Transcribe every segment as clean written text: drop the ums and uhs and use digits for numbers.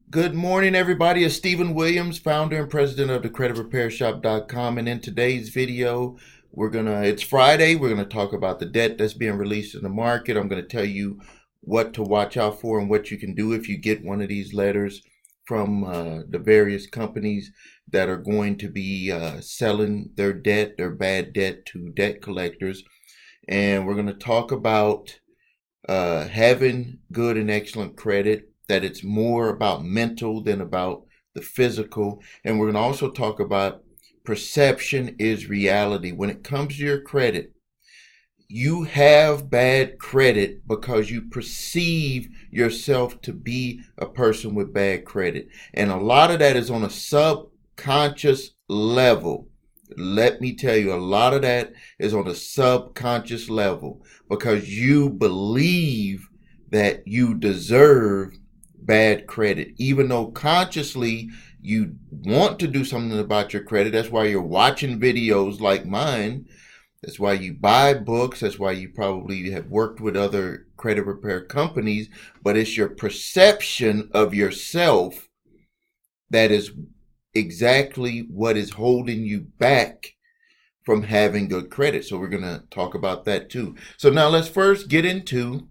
Good morning, everybody. It's Stephen Williams, founder and president of the CreditRepairShop.com. And in today's video, it's Friday. We're gonna talk about the debt that's being released in the market. I'm gonna tell you what to watch out for and what you can do if you get one of these letters from the various companies that are going to be selling their debt, their bad debt to debt collectors. And we're gonna talk about having good and excellent credit, that it's more about mental than about the physical. And we're going to also talk about perception is reality. When it comes to your credit, you have bad credit because you perceive yourself to be a person with bad credit. And a lot of that is on a subconscious level. Let me tell you, a lot of that is on a subconscious level because you believe that you deserve bad credit, even though consciously you want to do something about your credit. That's why you're watching videos like mine. That's why you buy books. That's why you probably have worked with other credit repair companies. But it's your perception of yourself that is exactly what is holding you back from having good credit. So we're going to talk about that too. So now let's first get into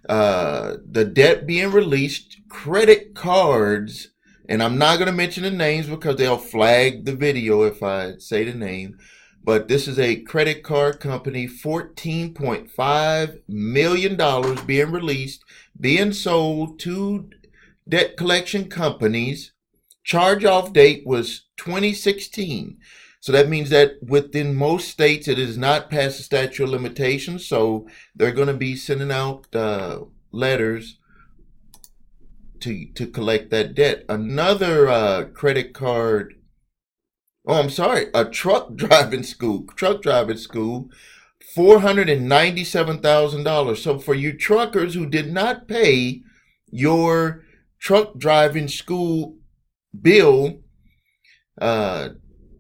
the debt being released, credit cards, and I'm not going to mention the names because they'll flag the video if I say the name. But this is a credit card company, $14.5 million being released, being sold to debt collection companies. Charge off date was 2016. So that means that within most states, it is not past the statute of limitations. So they're going to be sending out letters to collect that debt. Another credit card. Oh, I'm sorry. A truck driving school. $497,000. So for you truckers who did not pay your truck driving school bill,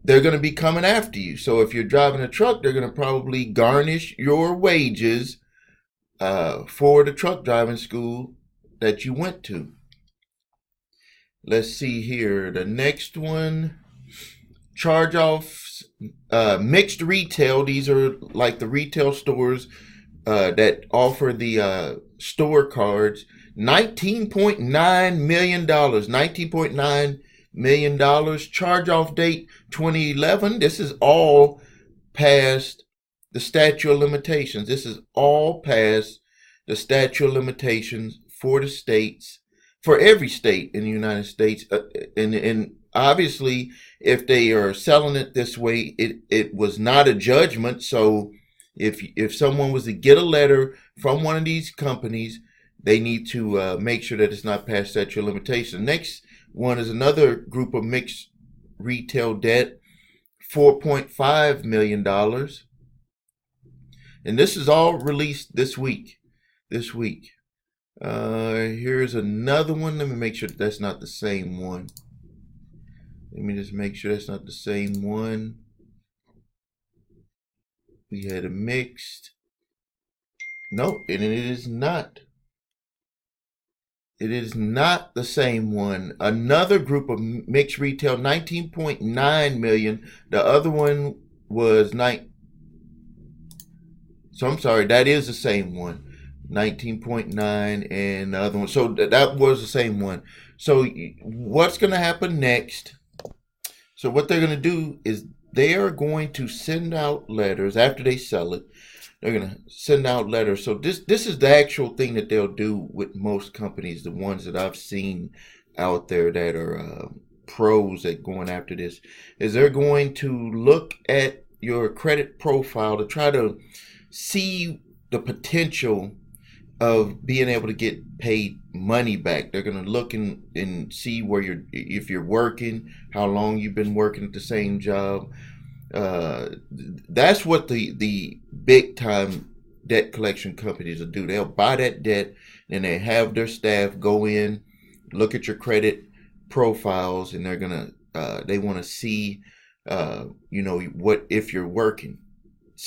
they're going to be coming after you. So if you're driving a truck, they're going to probably garnish your wages for the truck driving school that you went to. Let's see here. The next one, charge offs, mixed retail. These are like the retail stores that offer the store cards. $19.9 million. $19.9 million. Charge off date 2011. This is all past the statute of limitations. This is all past the statute of limitations for the states, for every state in the United States. And obviously, if they are selling it this way, it was not a judgment. So if someone was to get a letter from one of these companies, they need to make sure that it's not past statute of limitation. Next one is another group of mixed retail debt, $4.5 million. And this is all released this week. Here's another one. Let me make sure that's not the same one. Let me just make sure that's not the same one. We had a mixed. No, and it is not. It is not the same one. Another group of mixed retail, 19.9 million. The other one was So I'm sorry, that is the same one. 19.9 and the other one. So that was the same one. So what's going to happen next? So what they're going to do is they are going to send out letters after they sell it. They're going to send out letters. So this is the actual thing that they'll do with most companies, the ones that I've seen out there that are pros at going after this, is they're going to look at your credit profile to try to see the potential of being able to get paid money back. They're going to look and see if you're working, how long you've been working at the same job. That's what the big time debt collection companies will do. They'll buy that debt and they have their staff go in, look at your credit profiles, and they want to see, what if you're working.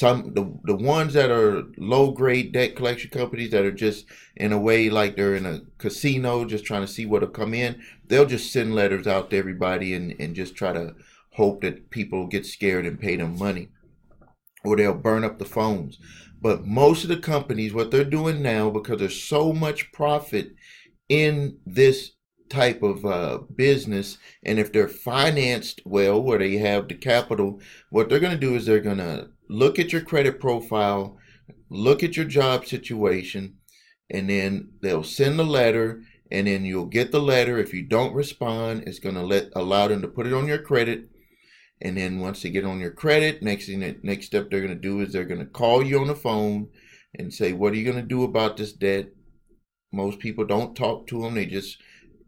the ones that are low grade debt collection companies that are just in a way like they're in a casino just trying to see what'll come in, they'll just send letters out to everybody and just try to hope that people get scared and pay them money, or they'll burn up the phones. But most of the companies, what they're doing now, because there's so much profit in this type of business, and if they're financed well, where they have the capital, what they're going to do is they're going to look at your credit profile, look at your job situation, and then they'll send a letter, and then you'll get the letter. If you don't respond, it's going to allow them to put it on your credit. And then once they get on your credit, next step they're going to do is they're going to call you on the phone and say, what are you going to do about this debt? Most people don't talk to them. They just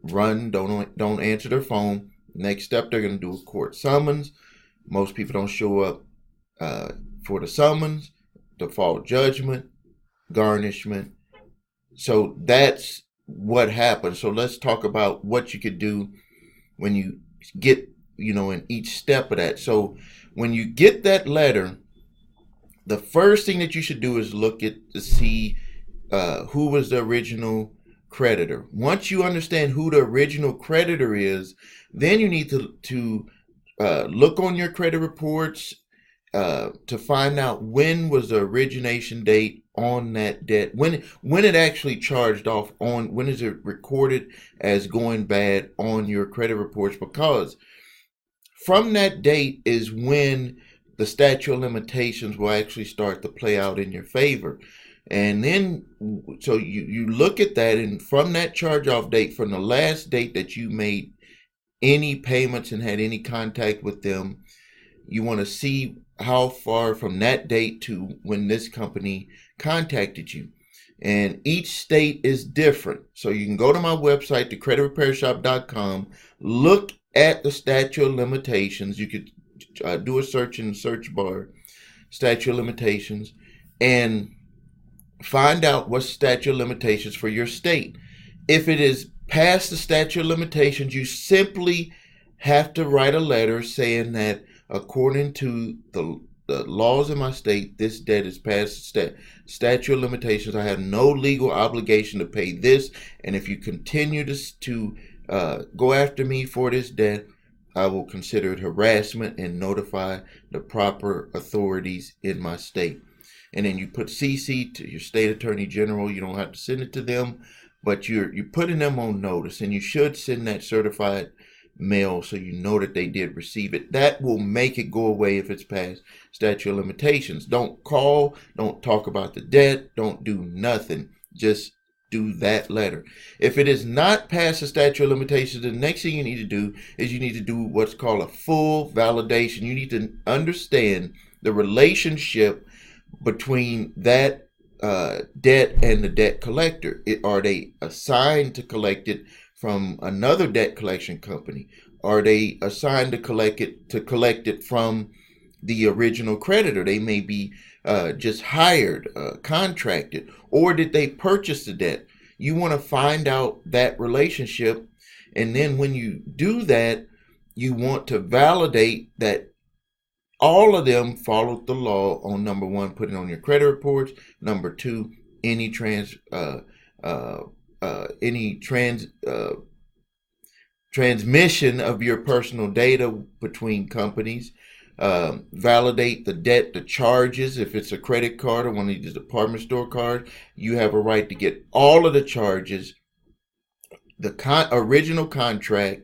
run, don't answer their phone. Next step, they're going to do a court summons. Most people don't show up for the summons, default judgment, garnishment. So that's what happens. So let's talk about what you could do when you get, in each step of that. So when you get that letter, the first thing that you should do is look at to see who was the original creditor. Once you understand who the original creditor is, then you need to look on your credit reports to find out when was the origination date on that debt, when it actually charged off, on when is it recorded as going bad on your credit reports, because from that date is when the statute of limitations will actually start to play out in your favor. And then, so you look at that, and from that charge off date, from the last date that you made any payments and had any contact with them, you want to see how far from that date to when this company contacted you. And each state is different. So you can go to my website, thecreditrepairshop.com, look at the statute of limitations. You could do a search in the search bar, statute of limitations, and find out what's statute of limitations for your state. If it is past the statute of limitations, you simply have to write a letter saying that according to the laws in my state, this debt is past the statute of limitations. I have no legal obligation to pay this, and if you continue to go after me for this debt, I will consider it harassment and notify the proper authorities in my state. And then you put CC to your state attorney general. You don't have to send it to them, but you're putting them on notice, and you should send that certified mail so you know that they did receive it. That will make it go away if it's past statute of limitations. Don't call, don't talk about the debt, don't do nothing. Just do that letter. If it is not past the statute of limitations, the next thing you need to do is you need to do what's called a full validation. You need to understand the relationship between that debt and the debt collector. Are they assigned to collect it from another debt collection company? Are they assigned to collect it from the original creditor? They may be just hired, contracted, or did they purchase the debt? You want to find out that relationship, and then when you do that, you want to validate that all of them followed the law on, number one, putting on your credit reports. Number two, any transmission of your personal data between companies. Validate the debt, the charges. If it's a credit card or one of these department store cards, you have a right to get all of the charges, the original contract,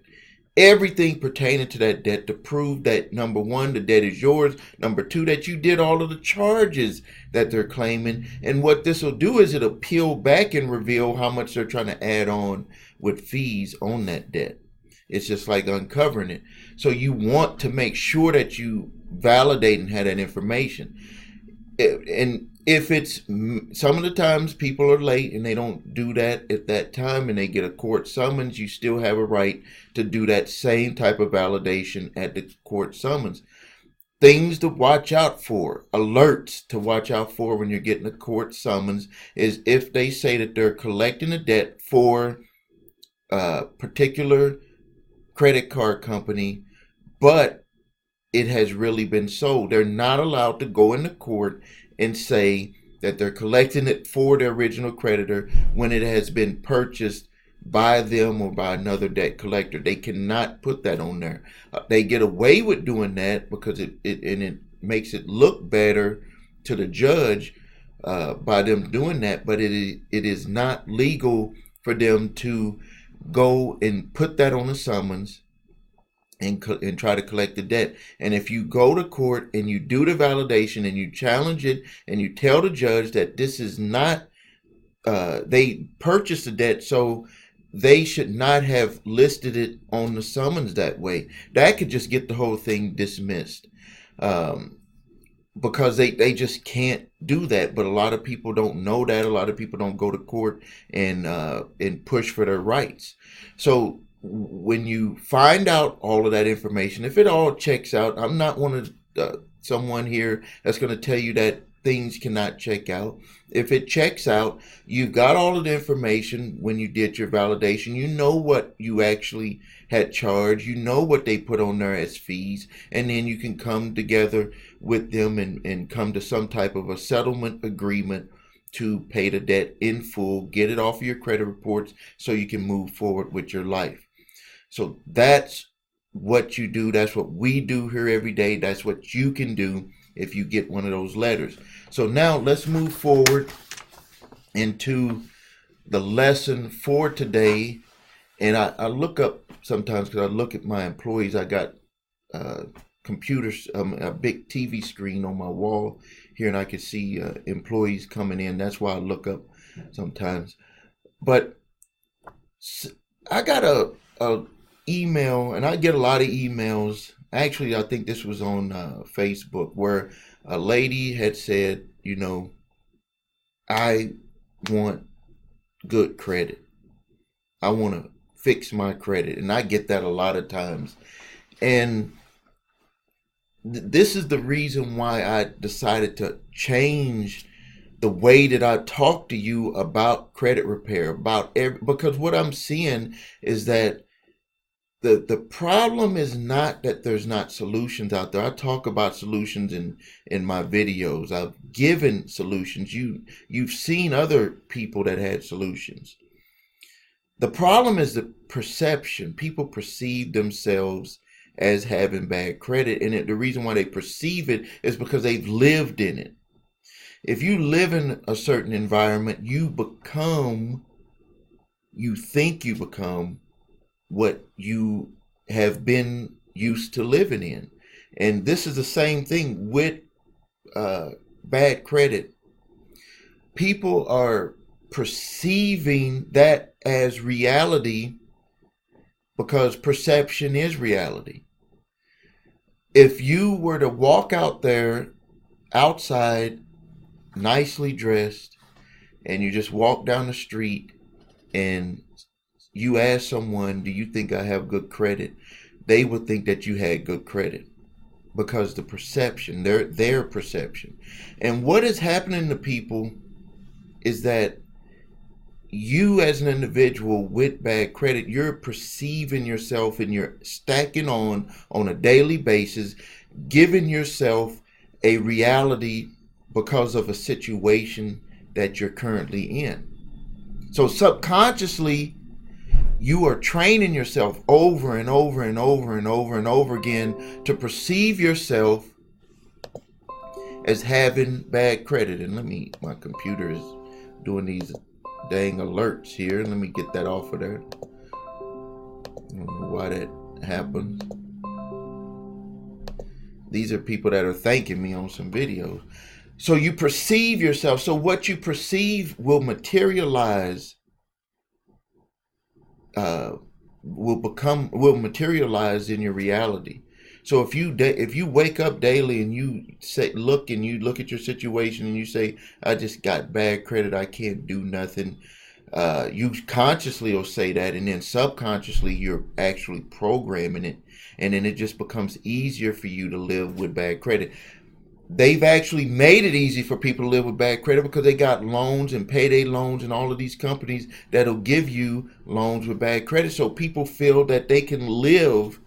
everything pertaining to that debt, to prove that, number one, the debt is yours. Number two, that you did all of the charges that they're claiming. And what this will do is it'll peel back and reveal how much they're trying to add on with fees on that debt. It's just like uncovering it. So you want to make sure that you validate and have that information. And if it's, some of the times people are late and they don't do that at that time and they get a court summons, you still have a right to do that same type of validation at the court summons. Things to watch out for, alerts to watch out for when you're getting a court summons, is if they say that they're collecting a debt for a particular credit card company, but it has really been sold. They're not allowed to go into court and say that they're collecting it for the original creditor when it has been purchased by them or by another debt collector. They cannot put that on there. They get away with doing that because it makes it look better to the judge by them doing that, but it is not legal for them to go and put that on a summons and try to collect the debt. And if you go to court and you do the validation and you challenge it and you tell the judge that this is not, they purchased the debt, so they should not have listed it on the summons that way, that could just get the whole thing dismissed. Because they just can't do that. But a lot of people don't know that. A lot of people don't go to court and push for their rights. So when you find out all of that information, if it all checks out, I'm not one of someone here that's going to tell you that things cannot check out. If it checks out, you've got all of the information when you did your validation. You know what you actually had charged. You know what they put on there as fees. And then you can come together with them and come to some type of a settlement agreement to pay the debt in full, get it off of your credit reports so you can move forward with your life. So that's what you do. That's what we do here every day. That's what you can do if you get one of those letters. So now let's move forward into the lesson for today. And I look up sometimes because I look at my employees. I got computers, a big TV screen on my wall here, and I can see employees coming in. That's why I look up sometimes. But I got a email, and I get a lot of emails. Actually, I think this was on Facebook, where a lady had said, you know, I want good credit. I want to fix my credit. And I get that a lot of times. And this is the reason why I decided to change the way that I talk to you about credit repair, because what I'm seeing is that the problem is not that there's not solutions out there. I talk about solutions in my videos. I've given solutions. You've seen other people that had solutions. The problem is the perception. People perceive themselves as having bad credit, and the reason why they perceive it is because they've lived in it. If you live in a certain environment, you think you become what you have been used to living in. And this is the same thing with bad credit. People are perceiving that as reality because perception is reality. If you were to walk out there outside, nicely dressed, and you just walk down the street and you ask someone, do you think I have good credit? They would think that you had good credit because the perception, their perception. And what is happening to people is that you as an individual with bad credit, you're perceiving yourself and you're stacking on a daily basis, giving yourself a reality because of a situation that you're currently in. So subconsciously, you are training yourself over and over and over and over and over again to perceive yourself as having bad credit. And my computer is doing these dang alerts here. Let me get that off of there. I don't know why that happened. These are people that are thanking me on some videos. So you perceive yourself. So what you perceive will materialize. Will materialize in your reality. So if you wake up daily and you look at your situation and you say, I just got bad credit, I can't do nothing, you consciously will say that, and then subconsciously you're actually programming it, and then it just becomes easier for you to live with bad credit. They've actually made it easy for people to live with bad credit because they got loans and payday loans and all of these companies that'll give you loans with bad credit. So people feel that they can live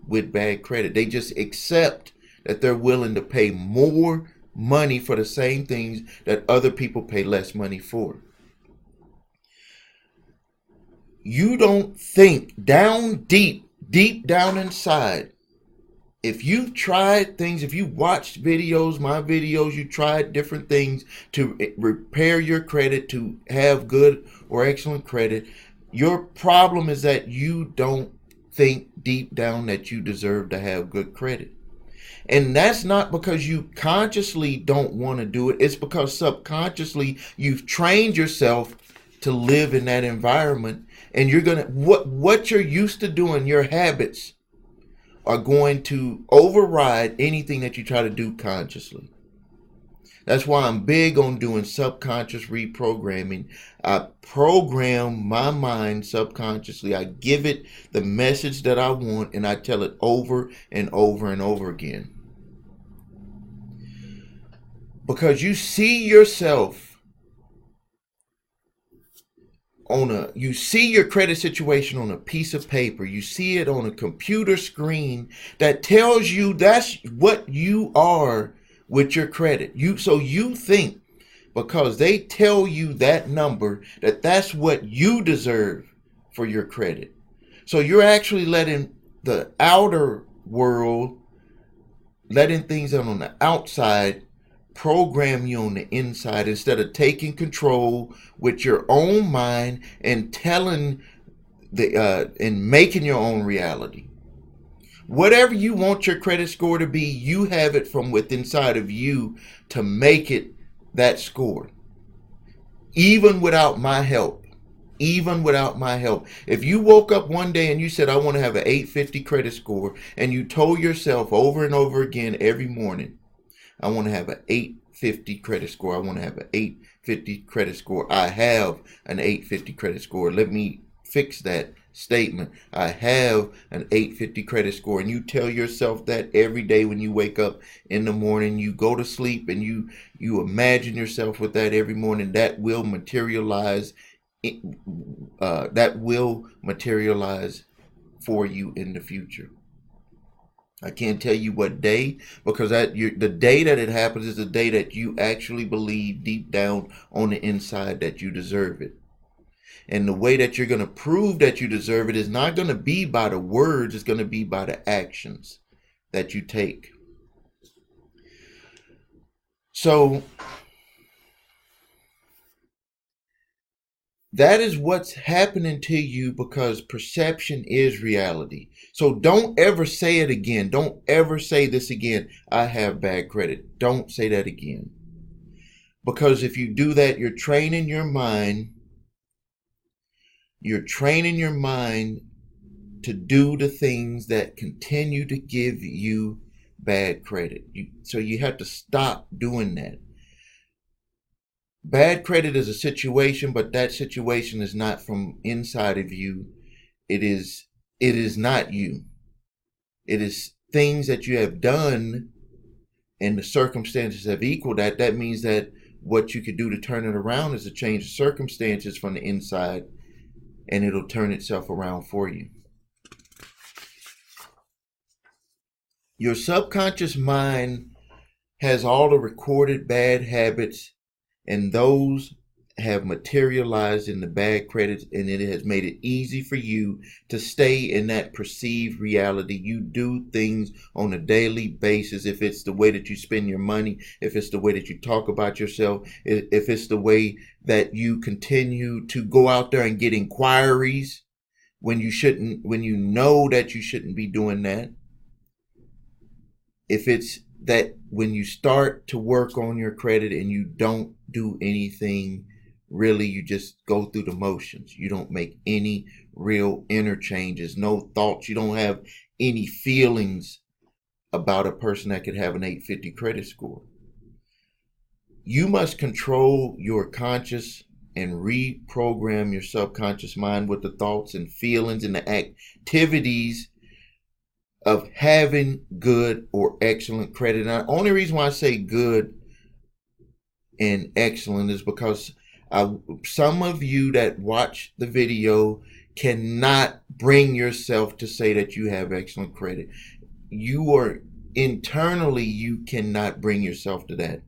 with bad credit. They just accept that they're willing to pay more money for the same things that other people pay less money for. You don't think down deep down inside, if you've tried things, if you watched videos, my videos, you tried different things to repair your credit, to have good or excellent credit, your problem is that you don't think deep down that you deserve to have good credit. And that's not because you consciously don't want to do it. It's because subconsciously you've trained yourself to live in that environment, and you're gonna what you're used to doing, your habits are going to override anything that you try to do consciously. That's why I'm big on doing subconscious reprogramming. I program my mind subconsciously. I give it the message that I want, and I tell it over and over and over again. Because you see yourself you see your credit situation on a piece of paper. You see it on a computer screen that tells you that's what you are with your credit. So you think because they tell you that number that that's what you deserve for your credit. So you're actually letting the outer world, letting things on the outside program you on the inside, instead of taking control with your own mind and telling and making your own reality. Whatever you want your credit score to be, you have it from within inside of you to make it that score. Even without my help. Even without my help. If you woke up one day and you said, I want to have an 850 credit score, and you told yourself over and over again every morning, I want to have an 850 credit score. I want to have an 850 credit score. I have an 850 credit score. Let me fix that statement. I have an 850 credit score. And you tell yourself that every day when you wake up in the morning, you go to sleep, and you imagine yourself with that every morning. That will materialize. That will materialize for you in the future. I can't tell you what day, because the day that it happens is the day that you actually believe deep down on the inside that you deserve it. And the way that you're going to prove that you deserve it is not going to be by the words, it's going to be by the actions that you take. So that is what's happening to you, because perception is reality. So don't ever say it again. Don't ever say this again. I have bad credit. Don't say that again. Because if you do that, you're training your mind. You're training your mind to do the things that continue to give you bad credit. So you have to stop doing that. Bad credit is a situation, but that situation is not from inside of you. It is not you. It is things that you have done, and the circumstances have equaled that. That means that what you could do to turn it around is to change the circumstances from the inside, and it'll turn itself around for you. Your subconscious mind has all the recorded bad habits, and those have materialized in the bad credits, and it has made it easy for you to stay in that perceived reality. You do things on a daily basis. If it's the way that you spend your money, if it's the way that you talk about yourself, if it's the way that you continue to go out there and get inquiries when you shouldn't, when you know that you shouldn't be doing that. If it's that when you start to work on your credit and you don't do anything, really, you just go through the motions. You don't make any real inner changes, no thoughts. You don't have any feelings about a person that could have an 850 credit score. You must control your conscious and reprogram your subconscious mind with the thoughts and feelings and the activities of having good or excellent credit. And the only reason why I say good and excellent is because some of you that watch the video, cannot bring yourself to say that you have excellent credit. You are internally, you cannot bring yourself to that.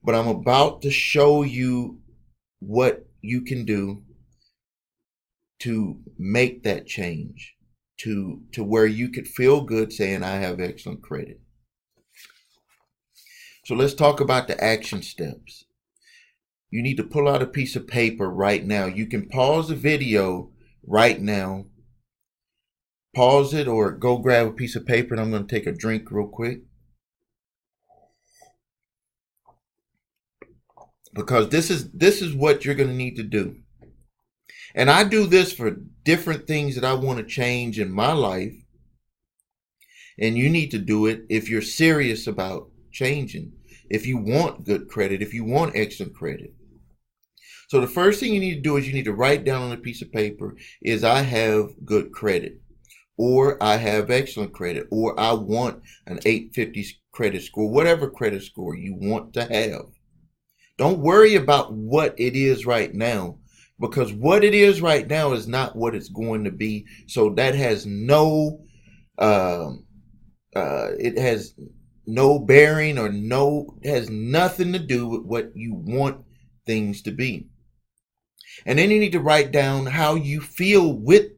But I'm about to show you what you can do to make that change to where you could feel good saying I have excellent credit. So let's talk about the action steps. You need to pull out a piece of paper right now. You can pause the video right now. Pause it or go grab a piece of paper, and I'm going to take a drink real quick. Because this is what you're going to need to do. And I do this for different things that I want to change in my life. And you need to do it if you're serious about changing. If you want good credit, if you want excellent credit. So the first thing you need to do is you need to write down on a piece of paper is I have good credit, or I have excellent credit, or I want an 850 credit score, whatever credit score you want to have. Don't worry about what it is right now, because what it is right now is not what it's going to be. So that has it has no bearing or has nothing to do with what you want things to be. And then you need to write down how you feel with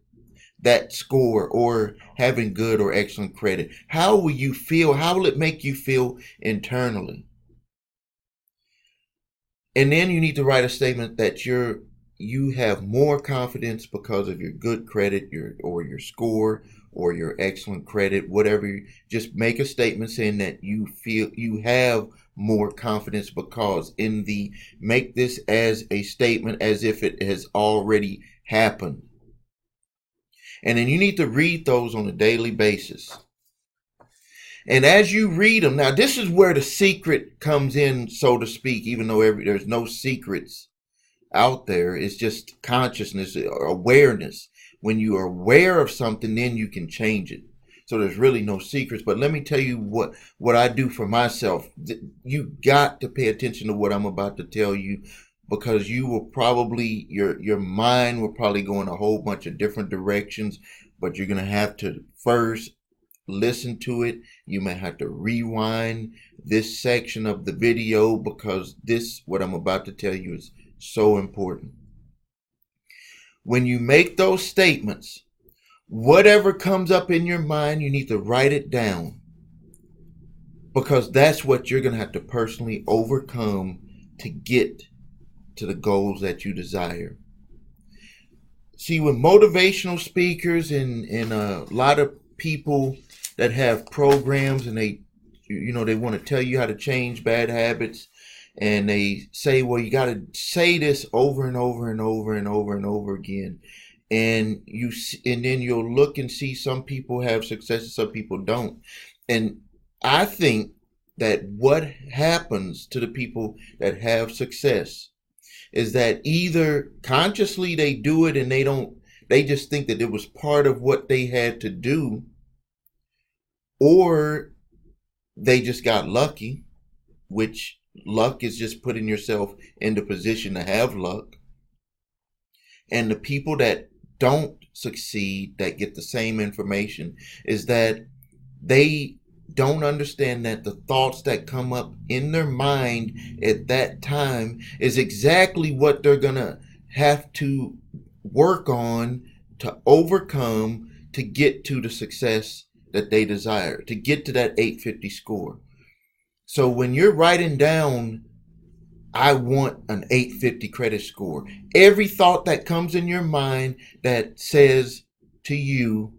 that score or having good or excellent credit. How will you feel? How will it make you feel internally? And then you need to write a statement that you have more confidence because of your good credit, your score, or your excellent credit, whatever. Just make a statement saying that you feel you have more confidence because make this as a statement as if it has already happened. And then you need to read those on a daily basis. And as you read them, now this is where the secret comes in, so to speak, even though there's no secrets out there. It's just consciousness or awareness. When you are aware of something, then you can change it. So there's really no secrets. But let me tell you what I do for myself. You got to pay attention to what I'm about to tell you, because you will probably, your mind will probably go in a whole bunch of different directions, but you're going to have to first listen to it. You may have to rewind this section of the video, because what I'm about to tell you is so important. When you make those statements, whatever comes up in your mind, you need to write it down, because that's what you're going to have to personally overcome to get to the goals that you desire. See, with motivational speakers and a lot of people that have programs, and they want to tell you how to change bad habits, and they say, well, you got to say this over and over and over and over and over again. And then you'll look and see some people have success and some people don't. And I think that what happens to the people that have success is that either consciously they do it and they just think that it was part of what they had to do, or they just got lucky, which luck is just putting yourself in the position to have luck. And the people that don't succeed, that get the same information, is that they don't understand that the thoughts that come up in their mind at that time is exactly what they're going to have to work on to overcome to get to the success that they desire, to get to that 850 score. So when you're writing down, I want an 850 credit score, every thought that comes in your mind that says to you,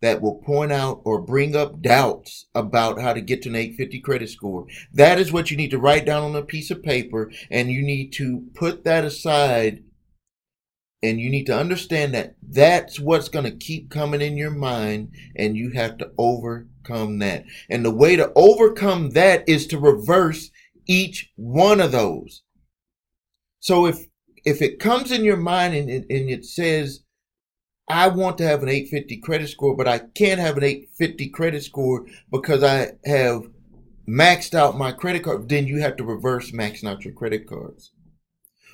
that will point out or bring up doubts about how to get to an 850 credit score, that is what you need to write down on a piece of paper, and you need to put that aside, and you need to understand that that's what's going to keep coming in your mind, and you have to overcome that. And the way to overcome that is to reverse each one of those. So if it comes in your mind and it says, I want to have an 850 credit score, but I can't have an 850 credit score because I have maxed out my credit card, then you have to reverse maxing out your credit cards.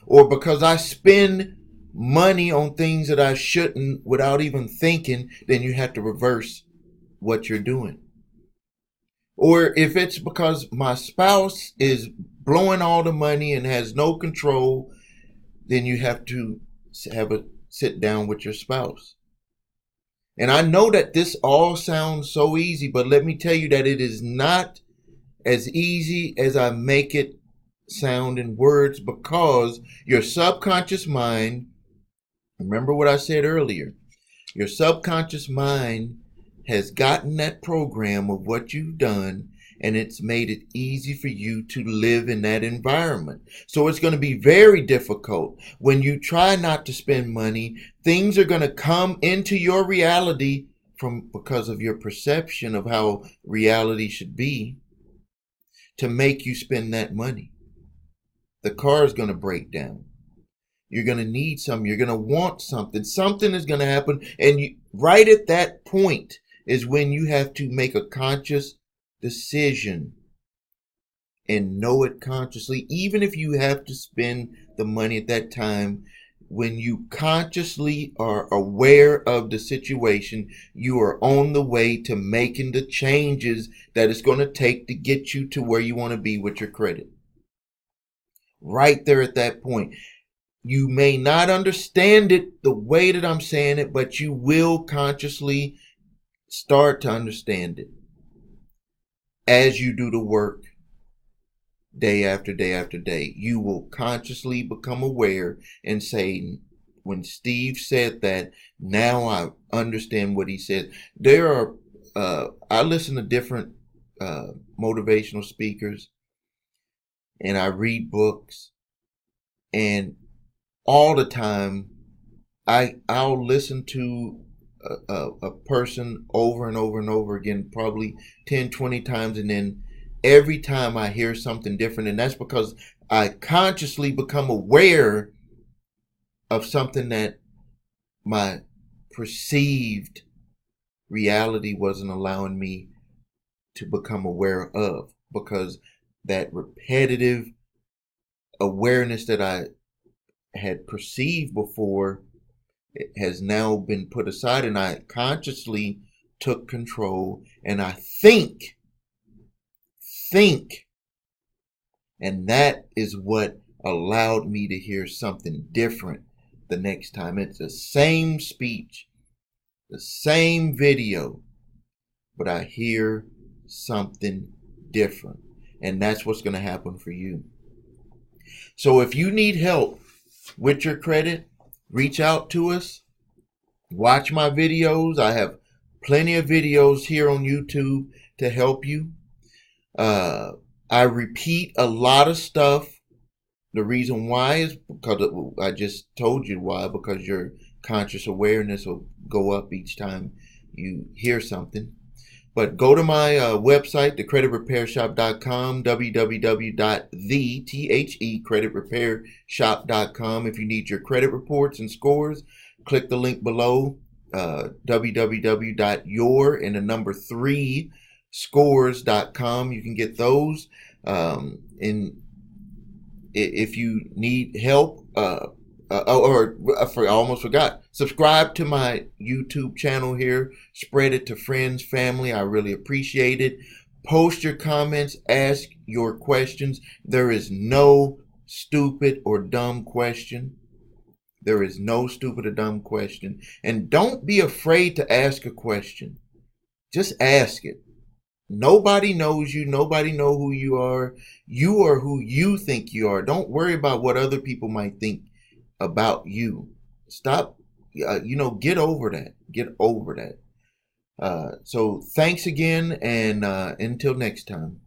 Or because I spend money on things that I shouldn't without even thinking, then you have to reverse what you're doing. Or if it's because my spouse is blowing all the money and has no control, then you have to have a sit down with your spouse. And I know that this all sounds so easy, but let me tell you that it is not as easy as I make it sound in words, because your subconscious mind, remember what I said earlier, your subconscious mind has gotten that program of what you've done, and it's made it easy for you to live in that environment. So it's going to be very difficult when you try not to spend money. Things are going to come into your reality because of your perception of how reality should be, to make you spend that money. The car is going to break down. You're going to need something. You're going to want something. Something is going to happen. And right at that point is when you have to make a conscious decision and know it consciously. Even if you have to spend the money at that time, when you consciously are aware of the situation, you are on the way to making the changes that it's going to take to get you to where you want to be with your credit. Right there at that point. You may not understand it the way that I'm saying it, but you will consciously start to understand it as you do the work day after day after day. You will consciously become aware and say, when Steve said that, now I understand what he said. There are, I listen to different motivational speakers, and I read books, and all the time I'll listen to a person over and over and over again, probably 10, 20 times, and then every time I hear something different. And that's because I consciously become aware of something that my perceived reality wasn't allowing me to become aware of, because that repetitive awareness that I had perceived before, it has now been put aside, and I consciously took control, and I think, and that is what allowed me to hear something different the next time. It's the same speech, the same video, but I hear something different, and that's what's going to happen for you. So if you need help with your credit, reach out to us. Watch my videos. I have plenty of videos here on YouTube to help you. I repeat a lot of stuff. The reason why is because I just told you why, because your conscious awareness will go up each time you hear something. But go to my website, thecreditrepairshop.com, www.thecreditrepairshop.com. If you need your credit reports and scores, click the link below, www.your3scores.com. You can get those. And if you need help, I almost forgot. Subscribe to my YouTube channel here. Spread it to friends, family. I really appreciate it. Post your comments. Ask your questions. There is no stupid or dumb question. There is no stupid or dumb question. And don't be afraid to ask a question. Just ask it. Nobody knows you. Nobody knows who you are. You are who you think you are. Don't worry about what other people might think about you. Stop, get over that. Get over that. So thanks again, and until next time.